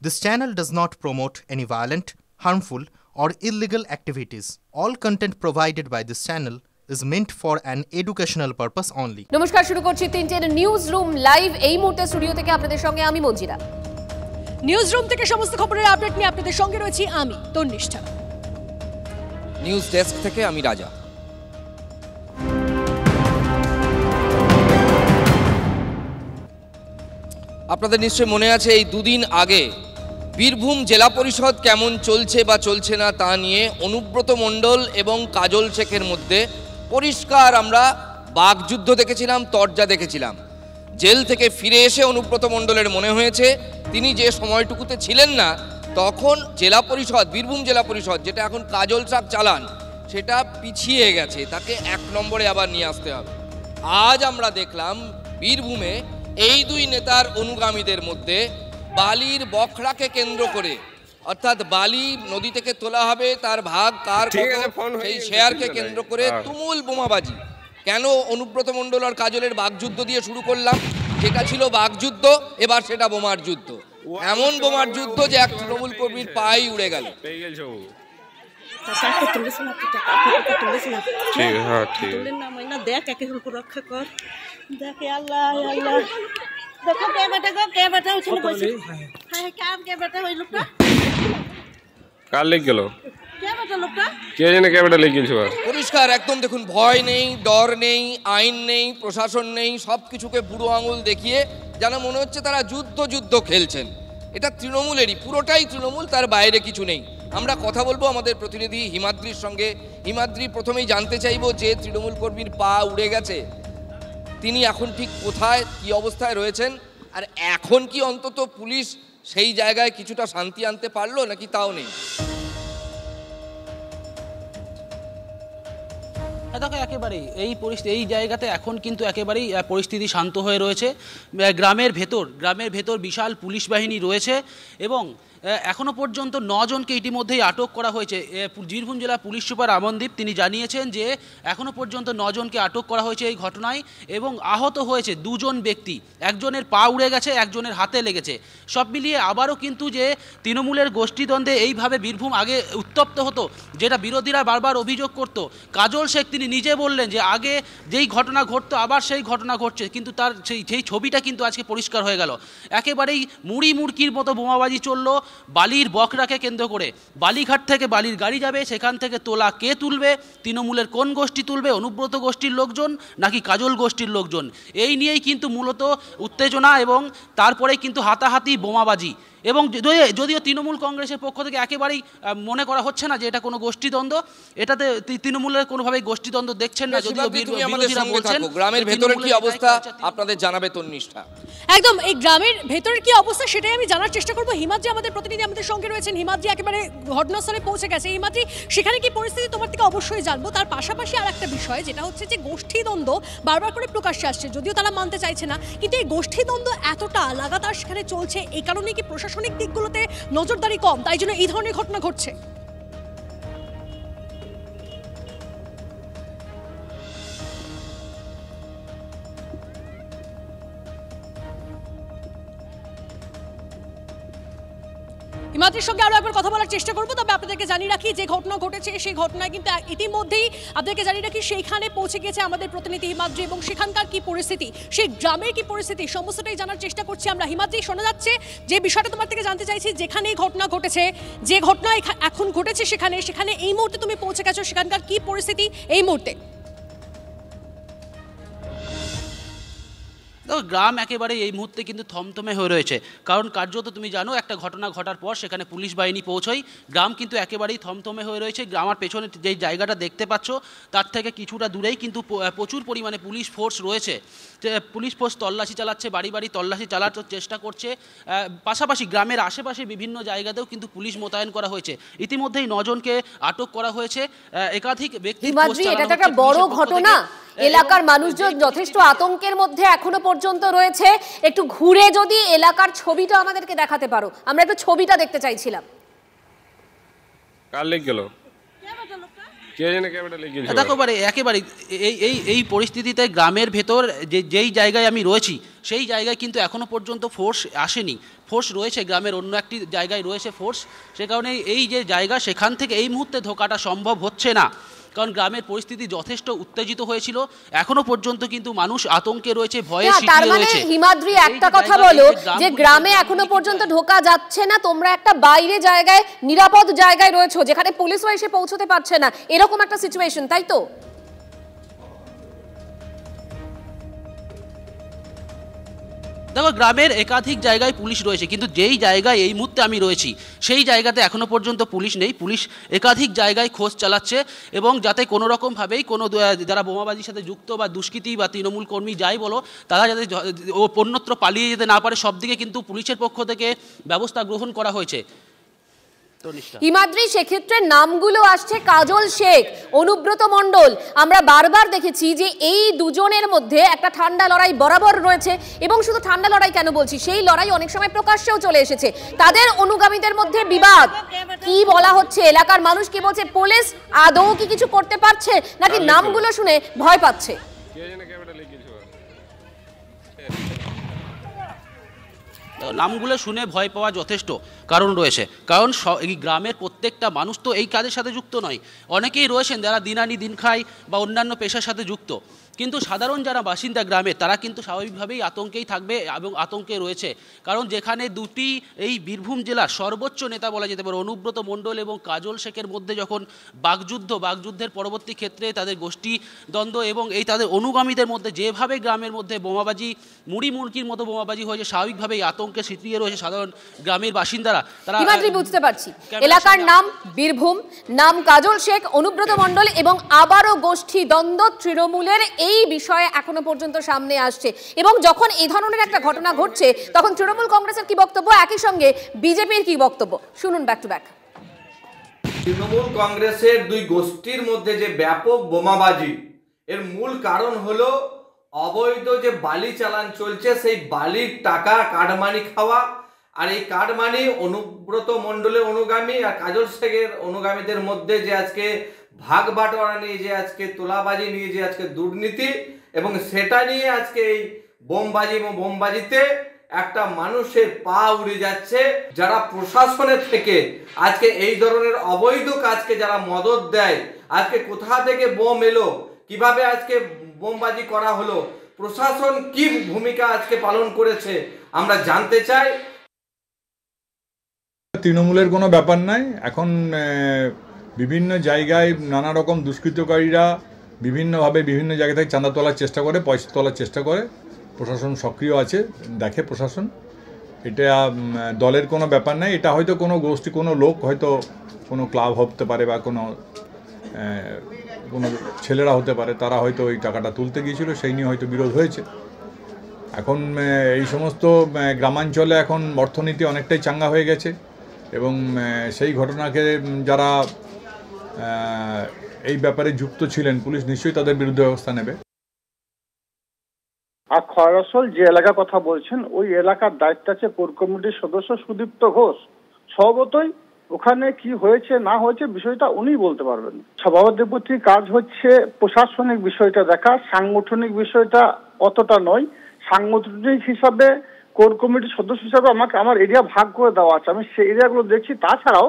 This channel does not promote any violent, harmful, or illegal activities. All content provided by this channel is meant for an educational purpose only. নমস্কার, শুরু করছি তিনটের news room live. এই মুহূর্তে studio থেকে আপনাদের সঙ্গে আমি মঞ্জিরা। নিউজ রুম থেকে সমস্ত খবরের আপডেট নিয়ে আপনাদের সঙ্গে রয়েছি আমি তন্নিষ্ঠা। নিউজ ডেস্ক থেকে আমি রাজা। আপনাদের নিশ্চয়ই মনে আছে এই দুদিন আগে বীরভূম জেলা পরিষদ কেমন চলছে বা চলছে না তা নিয়ে অনুব্রত মণ্ডল এবং কাজল শেখের মধ্যে পরিষ্কার আমরা বাকযুদ্ধ দেখেছিলাম, তরজা দেখেছিলাম। জেল থেকে ফিরে এসে অনুব্রত মণ্ডলের মনে হয়েছে তিনি যে সময়টুকুতে ছিলেন না তখন জেলা পরিষদ, বীরভূম জেলা পরিষদ যেটা এখন কাজল শেখ চালান, সেটা পিছিয়ে গেছে, তাকে 1 নম্বরে আবার নিয়ে আসতে হবে। আজ আমরা দেখলাম বীরভূমে এই দুই নেতার অনুগামীদের মধ্যে বালির বখরাকে কেন্দ্র করে, অর্থাৎ বালি নদী থেকে তোলা হবে, তার ভাগ কার সেই শেয়ারকে কেন্দ্র করে তুমুল বোমাবাজি। কেন অনুব্রত মণ্ডল আর কাজলের বাকযুদ্ধ দিয়ে শুরু করলাম? যেটা ছিল বাকযুদ্ধ, এবার সেটা বোমার যুদ্ধ। এমন বোমার যুদ্ধ যে এক তৃণমূল কর্মীর পাই উড়ে গেল। পরিষ্কার একদম দেখুন, ভয় নেই, ডর নেই, আইন নেই, প্রশাসন নেই, সবকিছুকে বুড়ো আঙুল দেখিয়ে যেন মনে হচ্ছে তারা যুদ্ধ খেলছেন। এটা তৃণমূলেরই, পুরোটাই তৃণমূল, তার বাইরে কিছু নেই। আমরা কথা বলবো আমাদের প্রতিনিধি হিমাদ্রির সঙ্গে। হিমাদ্রি, প্রথমেই জানতে চাইবো যে তৃণমূল কর্মীর পা উড়ে গেছে, তিনি এখন ঠিক কোথায়, কি অবস্থায় রয়েছেন, আর এখন কি অন্তত পুলিশ সেই জায়গায় কিছুটা শান্তি আনতে পারলো নাকি তাও নেই? দেখো, একেবারেই এই পরিস্থিতি, এই জায়গাতে এখন কিন্তু একেবারেই পরিস্থিতি শান্ত হয়ে রয়েছে। গ্রামের ভেতর বিশাল পুলিশ বাহিনী রয়েছে এবং এখনও পর্যন্ত 9 জনকে ইতিমধ্যেই আটক করা হয়েছে। বীরভূম জেলা পুলিশ সুপার আমনদীপ তিনি জানিয়েছেন যে এখনও পর্যন্ত 9 জনকে আটক করা হয়েছে এই ঘটনায় এবং আহত হয়েছে 2 জন ব্যক্তি। একজনের পা উড়ে গেছে, একজনের হাতে লেগেছে। সব মিলিয়ে আবারও কিন্তু যে তৃণমূলের গোষ্ঠীদ্বন্দ্বে এইভাবে বীরভূম আগে উত্তপ্ত হতো, যেটা বিরোধীরা বারবার অভিযোগ করত। কাজল শেখ তিনি নিজে বললেন যে আগে যেই ঘটনা ঘটতো আবার সেই ঘটনা ঘটছে, কিন্তু তার সেই ছবিটা কিন্তু আজকে পরিষ্কার হয়ে গেল। একেবারেই মুড়ির মতো বোমাবাজি চললো বালির বখরাকে কেন্দ্র করে। বালিঘাট থেকে বালির গাড়ি যাবে, সেখান থেকে তোলা কে তুলবে, তৃণমূলের কোন গোষ্ঠী তুলবে, অনুব্রত গোষ্ঠীর লোকজন নাকি কাজল গোষ্ঠীর লোকজন, এই নিয়েই কিন্তু মূলত উত্তেজনা এবং তারপরেই কিন্তু হাতাহাতি, বোমাবাজি। এবং যদিও তৃণমূল কংগ্রেসের পক্ষ থেকে একেবারেই মনে করা হচ্ছে না যে এটা কোনো গোষ্ঠীদ্বন্দ্ব, এটাতে তৃণমূলের কোনোভাবেই গোষ্ঠীদ্বন্দ্ব দেখছেন না। যদিও গ্রামের ভেতরের কি অবস্থা আপনাদের জানাবে তন্নিষ্ঠা। একদম, এই গ্রামের ভেতরের কি অবস্থা সেটাই আমি জানার চেষ্টা করবো। হিমাদ্রি আমাদের প্রতিনিধি আমাদের সঙ্গে রয়েছেন। হিমাদ্রি একেবারে ঘটনাস্থলে পৌঁছে গেছে। হিমাদ্রি, সেখানে কি পরিস্থিতি তোমার থেকে অবশ্যই জানবো। তার পাশাপাশি আর একটা বিষয় যেটা হচ্ছে যে গোষ্ঠীদ্বন্দ্ব বারবার করে প্রকাশ্যে আসছে, যদিও তারা মানতে চাইছে না, কিন্তু এই গোষ্ঠীদ্বন্দ্ব এতটা লাগাতার সেখানে চলছে, এই কারণে কি প্রশাসনিক দিকগুলোতে নজরদারি কম, তাই জন্য এই ধরনের ঘটনা ঘটছে? হিমাদ্রির সঙ্গে আরো একবার কথা বলার চেষ্টা করবো। তবে আপনাদেরকে জানিয়ে রাখি যে ঘটনা ঘটেছে সেই ঘটনায় কিন্তু ইতিমধ্যেই আপনাদেরকে জানিয়ে রাখি সেইখানে পৌঁছে গিয়েছে আমাদের প্রতিনিধি হিমাদ্রি এবং সেখানকার কি পরিস্থিতি, সেই গ্রামের কি পরিস্থিতি, সমস্তটাই জানার চেষ্টা করছি আমরা। হিমাদ্রি, শোনা যাচ্ছে যে বিষয়টা তোমার থেকে জানতে চাইছি, যেখানে ঘটনা ঘটেছে, যে ঘটনা এখন ঘটেছে সেখানে এই মুহূর্তে তুমি পৌঁছে গেছো, সেখানকার কি পরিস্থিতি এই মুহূর্তে? গ্রাম একেবারে এই মুহূর্তে কিন্তু থমথমে হয়ে রয়েছে, কারণ কার্যত তুমি জানো একটা ঘটনা ঘটার পর সেখানে পুলিশ বাহিনী পৌঁছয়, গ্রাম কিন্তু একেবারেই থমথমে হয়ে রয়েছে। আমার পেছনে যেই জায়গাটা দেখতে পাচ্ছ তার থেকে কিছুটা দূরেই কিন্তু প্রচুর পরিমাণে পুলিশ ফোর্স রয়েছে। পুলিশ ফোর্স তল্লাশি চালাচ্ছে, বাড়ি বাড়ি তল্লাশি চালানোর চেষ্টা করছে। পাশাপাশি গ্রামের আশেপাশে বিভিন্ন জায়গাতেও কিন্তু পুলিশ মোতায়েন করা হয়েছে। ইতিমধ্যেই 9 জনকে আটক করা হয়েছে। একাধিক ব্যক্তি, এটা একটা বড় ঘটনা, এলাকার মানুষজন যথেষ্ট আতঙ্কের মধ্যে এখনো পর্যন্ত রয়েছে। একটু ঘুরে যদি এলাকার ছবিটা আমাদেরকে দেখাতে পারো, আমরা একটু ছবিটা দেখতে চাইছিলাম। কার লেগ গেল? দেখো একেবারে এই পরিস্থিতিতে গ্রামের ভেতর যেই জায়গায় আমি রয়েছি সেই জায়গায় কিন্তু এখনো পর্যন্ত ফোর্স আসেনি। ফোর্স রয়েছে গ্রামের অন্য একটি জায়গায় রয়েছে ফোর্স, সে কারণে এই যে জায়গা সেখান থেকে এই মুহূর্তে ঢোকাটা সম্ভব হচ্ছে না, কারণ গ্রামের পরিস্থিতি যথেষ্ট উত্তেজিত হয়েছিল। এখনো পর্যন্ত কিন্তু মানুষ আতঙ্কে রয়েছে, ভয়ে তার মানে হিমাদ্রি একটা কথা বলো যে গ্রামে এখনো পর্যন্ত ঢোকা যাচ্ছে না, তোমরা একটা বাইরে জায়গায় নিরাপদ জায়গায় রয়েছো যেখানে পুলিশও এসে পৌঁছতে পারছে না, এরকম একটা সিচুয়েশন, তাই তো? দেখো গ্রামের একাধিক জায়গায় পুলিশ রয়েছে, কিন্তু যেই জায়গায় এই মুহূর্তে আমি রয়েছি সেই জায়গাতে এখনো পর্যন্ত পুলিশ নেই। পুলিশ একাধিক জায়গায় খোঁজ চালাচ্ছে এবং যাতে কোনো রকমভাবেই কোনো যারা বোমাবাজির সাথে যুক্ত বা দুষ্কৃতী বা তৃণমূল কর্মী যাই বলো তারা যাতে অন্যত্র পালিয়ে যেতে না পারে, সব দিকে কিন্তু পুলিশের পক্ষ থেকে ব্যবস্থা গ্রহণ করা হয়েছে। হিমাদ্রি, সেক্ষেত্রে নামগুলো আসছে কাজল শেখ, অনুব্রত মণ্ডল। আমরা বারবার দেখেছি যে এই দুজনের মধ্যে একটা ঠান্ডা লড়াই বরাবর রয়েছে, এবং শুধু ঠান্ডা লড়াই কেন বলছি, সেই লড়াই অনেক সময় প্রকাশ্যেও চলে এসেছে। তাদের অনুগামীদের মধ্যে বিবাদ, কি বলা হচ্ছে, এলাকার মানুষ কি বলছে, পুলিশ আদৌ কি কিছু করতে পারছে নাকি নামগুলো শুনে ভয় পাচ্ছে? নামগুলো শুনে ভয় পাওয়া যথেষ্ট কারণ রয়েছে, কারণ এই গ্রামের প্রত্যেকটা মানুষ তো এই কাজের সাথে যুক্ত নয়। অনেকেই রয়েছেন যারা দিন আনি দিন খায় বা অন্যান্য পেশার সাথে যুক্ত, কিন্তু সাধারণ যারা বাসিন্দা গ্রামে তারা কিন্তু স্বাভাবিকভাবেই আতঙ্কেই থাকবে এবং আতঙ্কে রয়েছে। কারণ যেখানে দুটি এই বীরভূম জেলার সর্বোচ্চ নেতা বলা যেতে পারে অনুব্রত মণ্ডল এবং কাজল শেখের মধ্যে যখন বাকযুদ্ধের পরবর্তী ক্ষেত্রে তাদের গোষ্ঠী দ্বন্দ্ব এবং এই তাদের অনুগামীদের মধ্যে যেভাবে গ্রামের মধ্যে বোমাবাজি মুড়ি মুড়কির মতো বোমাবাজি হয়েছে, স্বাভাবিকভাবেই আতঙ্কে সিটিয়ে রয়েছে সাধারণ গ্রামের বাসিন্দারা। তারা বুঝতে পারছি এলাকার নাম বীরভূম, নাম কাজল শেখ, অনুব্রত মণ্ডল এবং আবারও গোষ্ঠী দ্বন্দ্ব তৃণমূলের, এই বিষয়ে এখনো পর্যন্ত সামনে আসছে। এবং যখন এই ধরনের একটা ঘটনা ঘটছে তখন তৃণমূল কংগ্রেসের কি বক্তব্য, একই সঙ্গে বিজেপির কি বক্তব্য, শুনুন ব্যাক টু ব্যাক। তৃণমূল কংগ্রেসের দুই গোষ্ঠীর মধ্যে যে ব্যাপক বোমাবাজি, এর মূল কারণ হলো অবৈধ যে বালি চালান চলছে, সেই বালির টাকা কাটমানি খাওয়া। আর এই কাটমানি অনুব্রত মণ্ডলের অনুগামী আর কাজল শেখের অনুগামীদের মধ্যে যে আজকে ভাগ বাটোয়ারা নিয়ে, যে আজকে তোলাবাজি নিয়ে, যে আজকে দুর্নীতি, এবং সেটা নিয়ে আজকে এই বোমবাজিতে একটা মানুষের পা উড়ে যাচ্ছে। যারা প্রশাসনের থেকে আজকে এই ধরনের অবৈধ কাজকে যারা মদত দেয়, আজকে কোথা থেকে বোম এলো, কিভাবে আজকে বোমবাজি করা হলো, প্রশাসন কি ভূমিকা আজকে পালন করেছে আমরা জানতে চাই। তৃণমূলের কোনো ব্যাপার নাই, এখন বিভিন্ন জায়গায় নানা রকম দুষ্কৃতকারীরা বিভিন্নভাবে বিভিন্ন জায়গা থেকে চাঁদা তোলার চেষ্টা করে, পয়সা তোলার চেষ্টা করে। প্রশাসন সক্রিয় আছে, দেখে প্রশাসন, এটা দলের কোনো ব্যাপার নাই। এটা হয়তো কোনো গোষ্ঠী, কোনো লোক, হয়তো কোনো ক্লাব হতে পারে বা কোনো ছেলেরা হতে পারে, তারা হয়তো ওই টাকাটা তুলতে গিয়েছিল, সেই নিয়ে হয়তো বিরোধ হয়েছে। এখন এই সমস্ত গ্রামাঞ্চলে এখন অর্থনীতি অনেকটাই চাঙ্গা হয়ে গেছে, এবং সেই ঘটনাকে যারা এই ব্যাপারে যুক্ত ছিলেন, পুলিশ নিশ্চয়ই তাদের বিরুদ্ধে ব্যবস্থা নেবে। আর খয়রসল যে এলাকার কথা বলছেন, ওই এলাকার দায়িত্ব আছে কোর কমিটির সদস্য সুদীপ্ত ঘোষ। স্বভাবতই ওখানে কি হয়েছে না হয়েছে বিষয়টা উনি বলতে পারবেন। সভাপতির কাজ হচ্ছে প্রশাসনিক বিষয়টা দেখা, সাংগঠনিক বিষয়টা অতটা নয়। সাংগঠনিক হিসাবে কোর কমিটির সদস্য হিসাবে আমাকে আমার এরিয়া ভাগ করে দেওয়া আছে, আমি সেই এরিয়াগুলো দেখছি। তাছাড়াও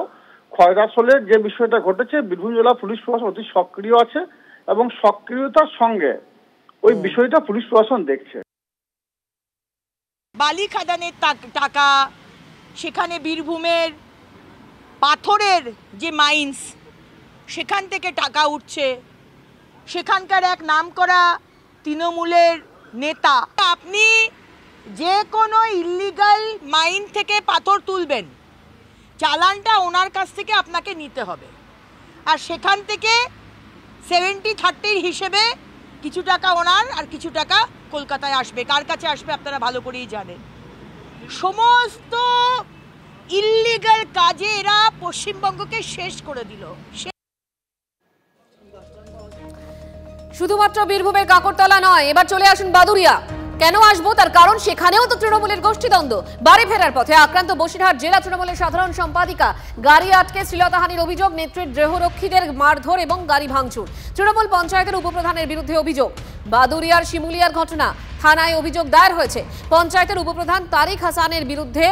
খয়রাসলের যে বিষয়টা ঘটেছে, বীরভূম জেলা পুলিশ প্রশাসন অতি সক্রিয় আছে এবং সক্রিয়তার সঙ্গে ওই বিষয়টা পুলিশ প্রশাসন দেখছে। বালি খাদানের টাকা, সেখানে বীরভূমের পাথরের যে মাইন্স, সেখান থেকে টাকা উঠছে, সেখানকার এক নামকরা তৃণমূলের নেতা। আপনি যে কোনো ইল্লিগাল মাইন থেকে পাথর তুলবেন, চালানটা ওনার কাছ থেকে আপনাকে নিতে হবে, আর সেখান থেকে 70-30 হিসেবে কিছু টাকা ওনার আর কিছু টাকা কলকাতায় আসবে। কার কাছে আসবে আপনারা ভালো করেই জানেন। সমস্ত ইল্লিগাল কাজে এরা পশ্চিমবঙ্গকে শেষ করে দিল। শুধুমাত্র বীরভূমের কাকরতলা নয়, এবার চলে আসুন বাদুড়িয়া। কেন আসবো, তার কারণ সেখানেও তো তৃণমূলের গোষ্ঠীদ্বন্দ্ব। বাড়ি ফেরার পথে আক্রান্ত বসিরহাট জেলা তৃণমূলের সাধারণ সম্পাদিকা, গাড়ি আটকে শ্লীলতাহানির অভিযোগ, নেত্রীর দেহরক্ষীদের মারধর এবং গাড়ি ভাঙচুর। তৃণমূল পঞ্চায়েতের উপপ্রধানের বিরুদ্ধে অভিযোগ। বাদুরিয়ার শিমুলিয়ার ঘটনা, থানায় অভিযোগ দায়ের হয়েছে। পঞ্চায়েতের উপপ্রধান তারিক হাসানের বিরুদ্ধে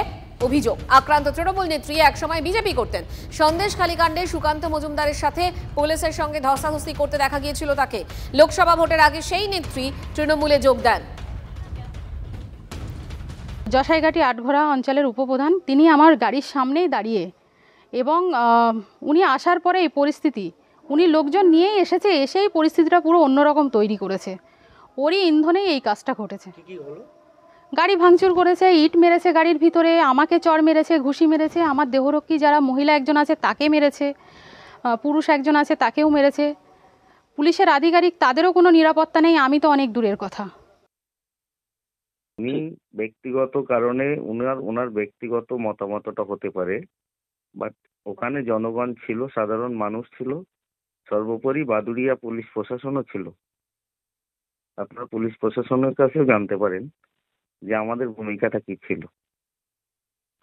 অভিযোগ। আক্রান্ত তৃণমূল নেত্রী একসময় বিজেপি করতেন। সন্দেশখালী কাণ্ডে সুকান্ত মজুমদারের সাথে পুলিশের সঙ্গে ধস্তাধস্তি করতে দেখা গিয়েছিল তাকে। লোকসভা ভোটের আগে সেই নেত্রী তৃণমূলে যোগ দেন। জশাইঘাটি আটঘরা অঞ্চলের উপপ্রধান, তিনি আমার গাড়ির সামনেই দাঁড়িয়ে, এবং উনি আসার পরে এই পরিস্থিতি, উনি লোকজন নিয়েই এসেছে, এসেই পরিস্থিতিটা পুরো অন্যরকম তৈরি করেছে। ওরই ইন্ধনেই এই কাজটা ঘটেছে। গাড়ি ভাঙচুর করেছে, ইট মেরেছে গাড়ির ভিতরে, আমাকে চড় মেরেছে, ঘুষি মেরেছে, আমার দেহরক্ষী যারা মহিলা একজন আছে তাকে মেরেছে, পুরুষ একজন আছে তাকেও মেরেছে। পুলিশের আধিকারিক, তাদেরও কোনো নিরাপত্তা নেই, আমি তো অনেক দূরের কথা। উনি ব্যক্তিগত কারণে ওনার ব্যক্তিগত মতামতটা হতে পারে, বাট ওখানে জনগণ ছিল, সাধারণ মানুষ ছিল, সর্বোপরি বাদুড়িয়া পুলিশ প্রশাসনও ছিল। আপনারা পুলিশ প্রশাসনের কাছেও জানতে পারেন যে আমাদের ভূমিকাটা কি ছিল।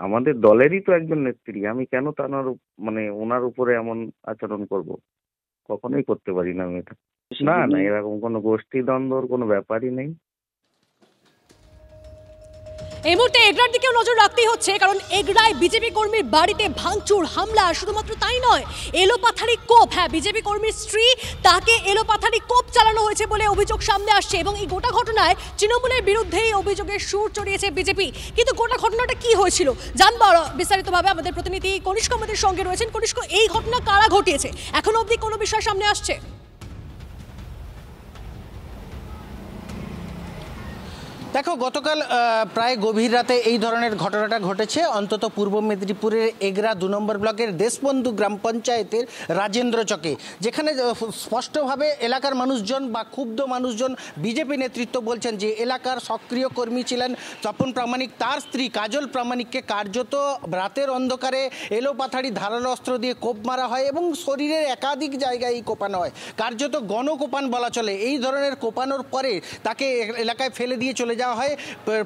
আমাদের দলেরই তো একজন নেত্রী, আমি কেন ওনার উপরে এমন আচরণ করব? কখনোই করতে পারি না আমি এটা। না, এরকম কোনো গোষ্ঠী দ্বন্দ্বর কোনো ব্যাপারই নেই। এই মুহূর্তে এগরার দিকেও নজর রাখতেই হচ্ছে, কারণ এগরায় বিজেপি কর্মীর বাড়িতে ভাঙচুর, হামলা, শুধুমাত্র তাই নয়, এলোপাথারি কোপ। হ্যাঁ, বিজেপি কর্মীর স্ত্রী, তাকে এলোপাথারি কোপ চালানো হয়েছে বলে অভিযোগ সামনে আসছে, এবং এই গোটা ঘটনায় তৃণমূলের বিরুদ্ধেই অভিযোগের সুর চড়িয়েছে বিজেপি। কিন্তু গোটা ঘটনাটা কি হয়েছিল জানবো বিস্তারিতভাবে। আমাদের প্রতিনিধি কনিষ্ক আমাদের সঙ্গে রয়েছেন। কনিষ্ক, এই ঘটনা কারা ঘটিয়েছে, এখনো অবধি কোনো বিষয় সামনে আসছে? দেখো, গতকাল প্রায় গভীর রাতে এই ধরনের ঘটনাটা ঘটেছে অন্তত পূর্ব মেদিনীপুরের এগরা 2 নম্বর ব্লকের দেশবন্ধু গ্রাম পঞ্চায়েতের রাজেন্দ্র চকে, যেখানে স্পষ্টভাবে এলাকার মানুষজন বা ক্ষুব্ধ মানুষজন, বিজেপি নেতৃত্ব বলছেন যে এলাকার সক্রিয় কর্মী ছিলেন তপন প্রামাণিক, তার স্ত্রী কাজল প্রামাণিককে কার্যত রাতের অন্ধকারে এলোপাথারি ধারালো অস্ত্র দিয়ে কোপ মারা হয় এবং শরীরের একাধিক জায়গায় কোপানো হয়। কার্যত গণকোপান বলা চলে। এই ধরনের কোপানোর পরে তাকে এলাকায় ফেলে দিয়ে চলে যাওয়া হয়।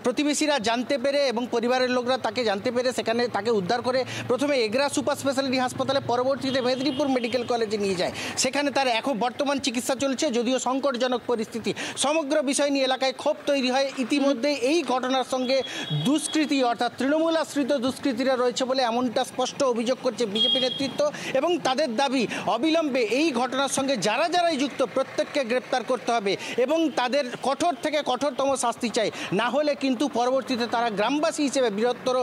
প্রতিবেশীরা জানতে পেরে এবং পরিবারের লোকরা তাকে জানতে পেরে সেখানে তাকে উদ্ধার করে প্রথমে এগরা সুপার স্পেশালিটি হাসপাতালে, পরবর্তীতে মেদিনীপুর মেডিকেল কলেজে নিয়ে যায়। সেখানে তার এখন বর্তমান চিকিৎসা চলছে, যদিও সংকটজনক পরিস্থিতি। সমগ্র বিষয় নিয়ে এলাকায় ক্ষোভ তৈরি হয়। ইতিমধ্যে এই ঘটনার সঙ্গে দুষ্কৃতী, অর্থাৎ তৃণমূল আশ্রিত দুষ্কৃতীরা রয়েছে বলে এমনটা স্পষ্ট অভিযোগ করছে বিজেপি নেতৃত্ব, এবং তাদের দাবি অবিলম্বে এই ঘটনার সঙ্গে যারাই যুক্ত প্রত্যেককে গ্রেপ্তার করতে হবে এবং তাদের কঠোর থেকে কঠোরতম শাস্তি চাই। না হলে কিন্তু পরবর্তীতে তারা গ্রামবাসী হিসেবে বৃহত্তর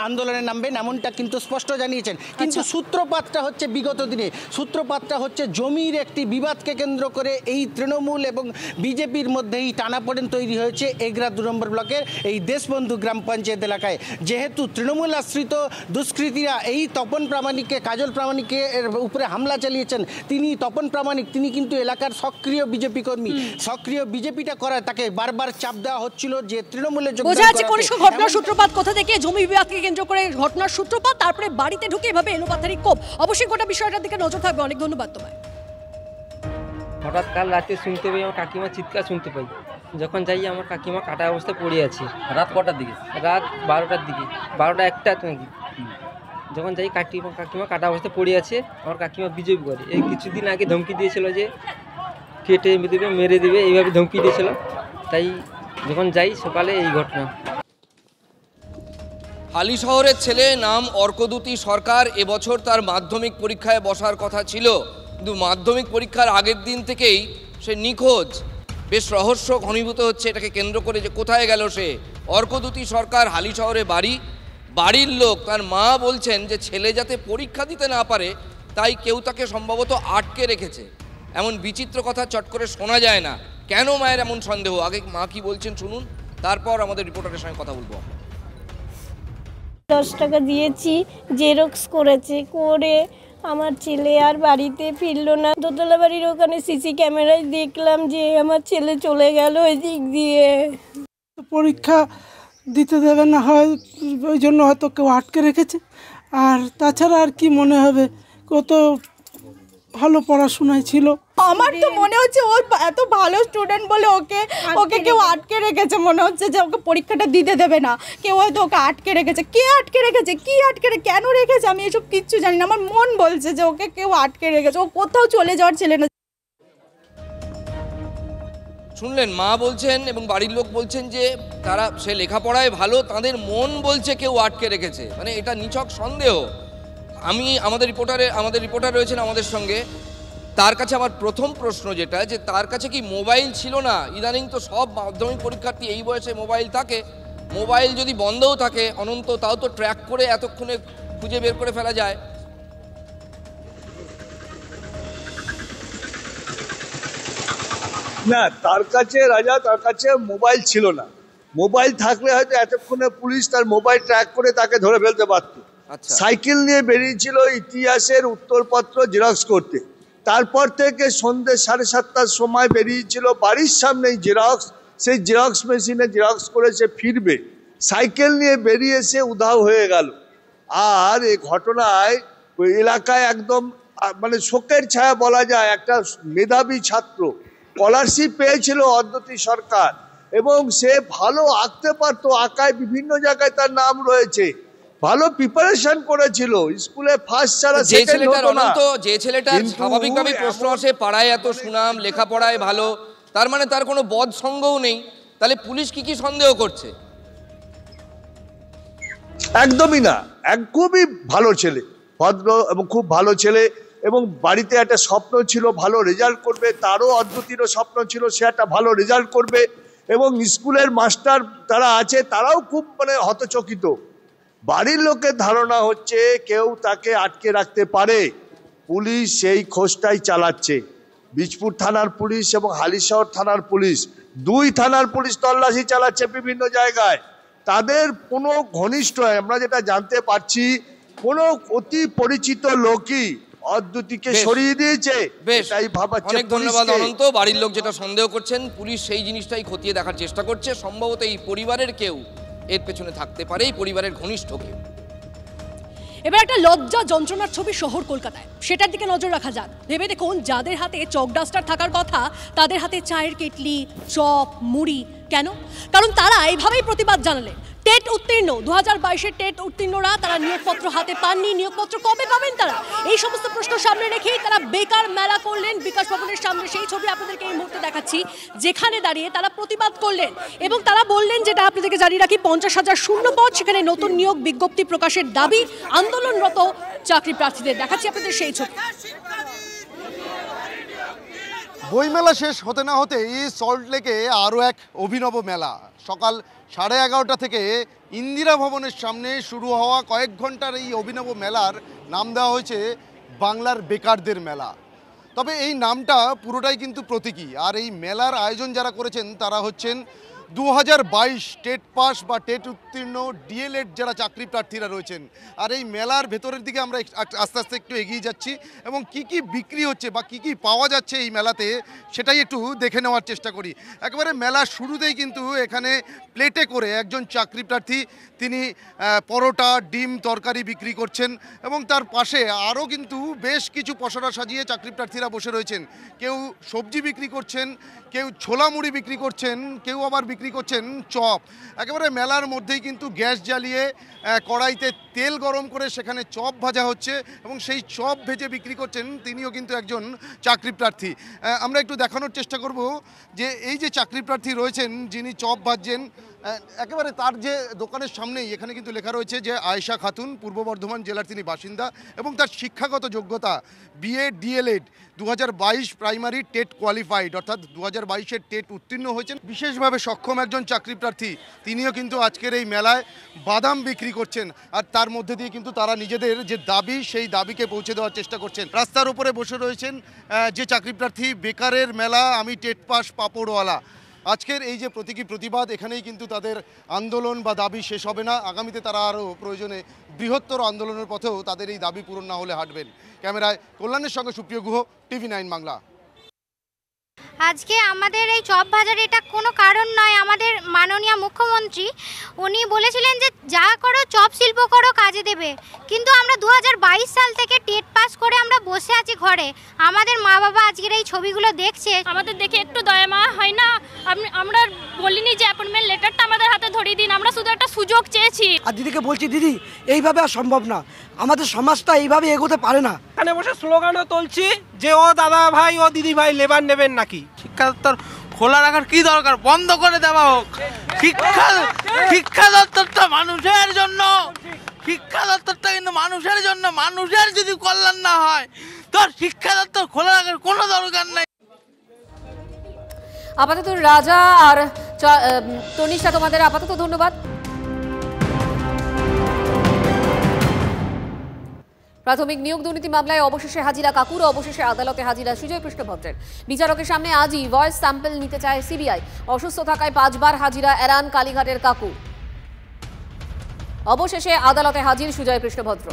আন্দোলনে নামবেন, এমনটা কিন্তু স্পষ্ট জানিয়েছেন। কিন্তু সূত্রপাতটা হচ্ছে বিগত দিনে, সূত্রপাতটা হচ্ছে জমির একটি বিবাদকে কেন্দ্র করে এই তৃণমূল এবং বিজেপির মধ্যেই টানাপোড়েন তৈরি হয়েছে এগরা 2 নম্বর ব্লকের এই দেশবন্ধু গ্রাম পঞ্চায়েত এলাকায়। যেহেতু তৃণমূল আশ্রিত দুষ্কৃতীরা এই তপন প্রামাণিককে, কাজল প্রামাণিকের উপরে হামলা চালিয়েছেন, তপন প্রামাণিক তিনি কিন্তু এলাকার সক্রিয় বিজেপি কর্মী। সক্রিয় বিজেপিটা করায় তাকে বারবার চাপ দেওয়া হচ্ছিল যে তৃণমূলের বোঝা যাচ্ছে কনিষ্ক ঘটনার সূত্রপাত কোথা থেকে, জমি বিবাদকে কেন্দ্র করে ঘটনার সূত্রপাত, তারপরে বাড়িতে ঢুকে এভাবে এলোপাথারি কোপ। অবশ্যই গোটা বিষয়টার দিকে নজর থাকবে। অনেক ধন্যবাদ তোমায়। হঠাৎ কাল রাতে শুনতে পাই, আমার কাকিমা চিৎকার শুনতে পাই। যখন যাই আমার কাকিমা কাটা অবস্থায় পড়ে আছে। রাত কটার দিকে? রাত 12টার দিকে, 12টা 1টা নাকি। যখন যাই কাকিমা কাটা অবস্থায় পড়ে আছে। আমার কাকিমা বিজেপি করে। এই কিছুদিন আগে ধমকি দিয়েছিল যে কেটে দেবে, মেরে দেবে, এইভাবে ধমকি দিয়েছিল। তাই যখন যাই সকালে এই ঘটনা। হালি শহরের ছেলে, নাম অর্কদ্যুতি সরকার। এবছর তার মাধ্যমিক পরীক্ষায় বসার কথা ছিল, কিন্তু মাধ্যমিক পরীক্ষার আগের দিন থেকেই সে নিখোঁজ। বেশ রহস্য ঘনীভূত হচ্ছে এটাকে কেন্দ্র করে যে কোথায় গেল সে। অর্কদ্যুতি সরকার হালি শহরে বাড়ির লোক, তার মা বলছেন যে ছেলে যাতে পরীক্ষা দিতে না পারে তাই কেউ তাকে সম্ভবত আটকে রেখেছে। এমন বিচিত্র কথা চট করে শোনা যায় না। কেন মায়ের এমন সন্দেহ, আগে মা কি বলছেন শুনুন, তারপর আমাদের রিপোর্টারের সঙ্গে কথা বলবো। 10 টাকা দিয়েছি, জেরক্স করেছে, করে আমার ছেলে আর বাড়িতে ফিরলো না। দোতলা বাড়ির ওখানে সিসি ক্যামেরায় দেখলাম যে আমার ছেলে চলে গেল ওই দিক দিয়ে। পরীক্ষা দিতে দেবে না হয়, ওই জন্য হয়তো কেউ আটকে রেখেছে। আর তাছাড়া আর কি মনে হবে, কত ভালো পড়াশোনায় ছিল। আমার তো মনে হচ্ছে ও এত ভালো স্টুডেন্ট বলে ওকে কেউ আটকে রেখেছে, মনে হচ্ছে যে ওকে পরীক্ষাটা দিতে দেবে না, কেউ হয়তো ওকে আটকে রেখেছে। কে আটকে রেখেছে, কি কেন রেখেছে আমি এসব কিচ্ছু জানি না, আমার মন বলছে যে ওকে কেউ আটকে রেখেছে, ও কোথাও চলে যাওয়ার ছেলে না। শুনলেন, মা বলছেন এবং বাড়ির লোক বলছেন যে সে লেখাপড়ায় ভালো, তাদের মন বলছে কেউ আটকে রেখেছে, মানে এটা নিছক সন্দেহ। আমাদের রিপোর্টার রয়েছেন আমাদের সঙ্গে, তার কাছে আমার প্রথম প্রশ্ন যেটা, যে তার কাছে কি মোবাইল ছিল না? ইদানিং তো সব মাধ্যমিক পরীক্ষার্থী এই বয়সে মোবাইল থাকে, মোবাইল যদি বন্ধও থাকে অনন্ত, তাও তো ট্র্যাক করে এতক্ষণে খুঁজে বের করে ফেলা যায়। না, তার কাছে মোবাইল ছিল না। মোবাইল থাকলে হয়তো এতক্ষণে পুলিশ তার মোবাইল ট্র্যাক করে তাকে ধরে ফেলতে পারত। সাইকেল নিয়ে বেরিয়েছিল ইতিহাসের উত্তরপত্র জেরক্স করতে, তারপর থেকে সন্ধ্যে 7:30টার সময় বেরিয়েছিল বাড়ির সামনেই জেরক্স, সেই জেরক্স মেশিনে জেরক্স করে সে ফিরবে, সাইকেল নিয়ে বেরিয়ে সে উধাও হয়ে গেল। আর এই ঘটনায় ওই এলাকায় একদম মানে শোকের ছায়া বলা যায়। একটা মেধাবী ছাত্র, স্কলারশিপ পেয়েছিল অদ্যতী সরকার, এবং সে ভালো আঁকতে পারতো, আঁকায় বিভিন্ন জায়গায় তার নাম রয়েছে, ভালো প্রিপারেশন করেছিল, স্কুলে ফার্স্ট ছাড়া সেকেন্ড হতো না। যে ছেলেটা স্বাভাবিকভাবে প্রশ্ন আসে, পাড়ায় এত সুনাম, লেখাপড়ায় ভালো, তার মানে তার কোনো বদ সঙ্গও নেই, তাহলে পুলিশ কি সন্দেহ করছে? একদমই না, খুবই ভালো ছেলে, ভদ্র এবং খুব ভালো ছেলে, এবং বাড়িতে একটা স্বপ্ন ছিল ভালো রেজাল্ট করবে, তারও অদ্যতিরও স্বপ্ন ছিল সে একটা ভালো রেজাল্ট করবে, এবং স্কুলের মাস্টার যারা আছে তারাও খুব মানে হতচকিত। বাড়ির লোকের ধারণা হচ্ছে কেউ তাকে আটকে রাখতে পারে, পুলিশ সেই খোঁজটাই চালাচ্ছে। বীজপুর থানার পুলিশ এবং হালিশহর থানার পুলিশ, দুই থানার পুলিশ তল্লাশি চালাচ্ছে বিভিন্ন জায়গায়। তাদের কোনো ঘনিষ্ঠ, আমরা যেটা জানতে পারছি, কোনো অতি পরিচিত লোকই অদ্যতিকে সরিয়ে দিয়েছে। তাই ভাবাচ্ছে। অনেক ধন্যবাদ অনন্ত। বাড়ির লোক যেটা সন্দেহ করছেন, পুলিশ সেই জিনিসটাই খতিয়ে দেখার চেষ্টা করছে। সম্ভবত এই পরিবারের কেউ এর পেছনে থাকতে পারে, এই পরিবারের ঘনিষ্ঠ কেউ। এবার একটা লজ্জা যন্ত্রণার ছবি শহর কলকাতায়, সেটার দিকে নজর রাখা যাক। ভেবে দেখুন, যাদের হাতে চক ডাস্টার থাকার কথা, তাদের হাতে চায়ের কেটলি, চপ, মুড়ি। কেন? কারণ তারা এইভাবেই প্রতিবাদ জানালেন। টেট উত্তীর্ণ 2022-এর টেট উত্তীর্ণরা তারা নিয়োগপত্র হাতে পাননি, নিয়োগপত্র কবে পাবেন তারা? এই সমস্ত প্রশ্ন সামনে রেখেই তারা বেকার মেলা করলেন বিকাশ ভবনের সামনে। সেই ছবি আপনাদেরকে এই মুহূর্তে দেখাচ্ছি, যেখানে দাঁড়িয়ে তারা প্রতিবাদ করলেন এবং তারা বললেন, যেটা আপনাদেরকে জানিয়ে রাখি, 50,000 শূন্য পদ, সেখানে নতুন নিয়োগ বিজ্ঞপ্তি প্রকাশের দাবি আন্দোলনরত চাকরি প্রার্থীদের। দেখাচ্ছি আপনাদের সেই ছবি। বইমেলা শেষ হতে না হতেই সল্টলেকে আরও এক অভিনব মেলা। সকাল 11:30 থেকে ইন্দিরা ভবনের সামনে শুরু হওয়া কয়েক ঘন্টার এই অভিনব মেলার নাম দেওয়া হয়েছে বাংলার বেকারদের মেলা। তবে এই নামটা পুরোটাই কিন্তু প্রতীকী। আর এই মেলার আয়োজন যারা করেছেন তারা হচ্ছেন 2022 টেট পাস বা টেট উত্তীর্ণ ডিএলএড যারা চাকরি প্রার্থীরা রয়েছেন। আর এই মেলার ভেতরের দিকে আমরা আস্তে আস্তে একটু এগিয়ে যাচ্ছি এবং কি কি বিক্রি হচ্ছে বা কি কি পাওয়া যাচ্ছে এই মেলাতে সেটাই একটু দেখে নেওয়ার চেষ্টা করি। একেবারে মেলার শুরুতেই কিন্তু এখানে প্লেটে করে একজন চাকরি প্রার্থী তিনি পরোটা, ডিম, তরকারি বিক্রি করছেন এবং তার পাশে আরও কিন্তু বেশ কিছু পসরা সাজিয়ে চাকরি প্রার্থীরা বসে রয়েছেন। কেউ সবজি বিক্রি করছেন, কেউ ছোলা মুড়ি বিক্রি করছেন, কেউ আবার বিক্রি করছেন চপ। একেবারে মেলার মধ্যেই কিন্তু গ্যাস জ্বালিয়ে কড়াইতে তেল গরম করে সেখানে চপ ভাজা হচ্ছে এবং সেই চপ ভেজে বিক্রি করছেন তিনিও কিন্তু একজন চাকরি প্রার্থী। আমরা একটু দেখানোর চেষ্টা করব যে এই যে চাকরি প্রার্থী রয়েছেন যিনি চপ ভাজছেন, একেবারে তার যে দোকানের সামনেই এখানে কিন্তু লেখা রয়েছে যে আয়েশা খাতুন, পূর্ব বর্ধমান জেলার তিনি বাসিন্দা এবং তার শিক্ষাগত যোগ্যতা BA DElEd, 2022 primary TET qualified, অর্থাৎ 2022-এর টেট উত্তীর্ণ হয়েছেন। বিশেষভাবে সক্ষম একজন চাকরি প্রার্থী, তিনিও কিন্তু আজকের এই মেলায় বাদাম বিক্রি করছেন আর তার মধ্যে দিয়ে কিন্তু তারা নিজেদের যে দাবি সেই দাবিকে পৌঁছে দেওয়ার চেষ্টা করছেন। রাস্তার উপরে বসে রয়েছেন যে চাকরি প্রার্থী, বেকারের মেলা, আমি টেট পাস পাপড়ওয়ালা। আজকের এই যে প্রতীকী প্রতিবাদ, এখানেই কিন্তু তাদের আন্দোলন বা দাবি শেষ হবে না। আগামীতে তারা আরও প্রয়োজনে বৃহত্তর আন্দোলনের পথেও তাদের এই দাবি পূরণ না হলে হাঁটবেন। ক্যামেরায় কল্যাণের সঙ্গে সুপ্রিয় গুহ, TV9 বাংলা। আজকে আমাদের এই চপ বাজার এটা কোনো কারণ নয়। আমাদের মাননীয় মুখ্যমন্ত্রী উনি বলেছিলেন যে যা করো চপ শিল্প করো কাজে দেবে, কিন্তু আমরা 2022 সাল থেকে টেট পাস করে আমরা বসে আছি ঘরে। আমাদের মা বাবা আজকের এই ছবিগুলো দেখছে, আমাদের দেখে একটু দয়া মায়া হয় না? আমরা বলিনি যে অ্যাপয়েন্টমেন্ট লেটারটা আমাদের হাতে ধরিয়ে দিন, আমরা শুধু একটা সুযোগ চেয়েছি। আর দিদিকে বলছি দিদি এইভাবে আর সম্ভব না, আমাদের সমাজটা এইভাবে এগোতে পারে না। এখানে বসে স্লোগানও তুলছি যে ও দাদা ভাই ও দিদি ভাই লেবার নেবেন নাকি। শিক্ষা দপ্তর খোলা রাখার কি দরকার, বন্ধ করে দেওয়া হোক। শিক্ষা দপ্তরটা মানুষের জন্য, শিক্ষা দপ্তরটা কিন্তু মানুষের জন্য। মানুষের যদি কল্যাণ না হয় তো শিক্ষা দপ্তর খোলা রাখার কোনো দরকার নেই। আপাতত রাজা আর তনিষ্ঠা তোমাদের আপাতত ধন্যবাদ। প্রাথমিক নিয়োগ দুর্নীতি মামলায় অবশেষে হাজিরা কাকুর, অবশেষে আদালতে হাজিরা সুজয় কৃষ্ণ ভদ্রের। বিচারকের সামনে আজই ভয়েস স্যাম্পল নিতে চায় সিবিআই। অসুস্থ থাকায় 5 বার হাজিরা এড়ান কালীঘাটের কাকু। অবশেষে আদালতে হাজির সুজয় কৃষ্ণ ভদ্র।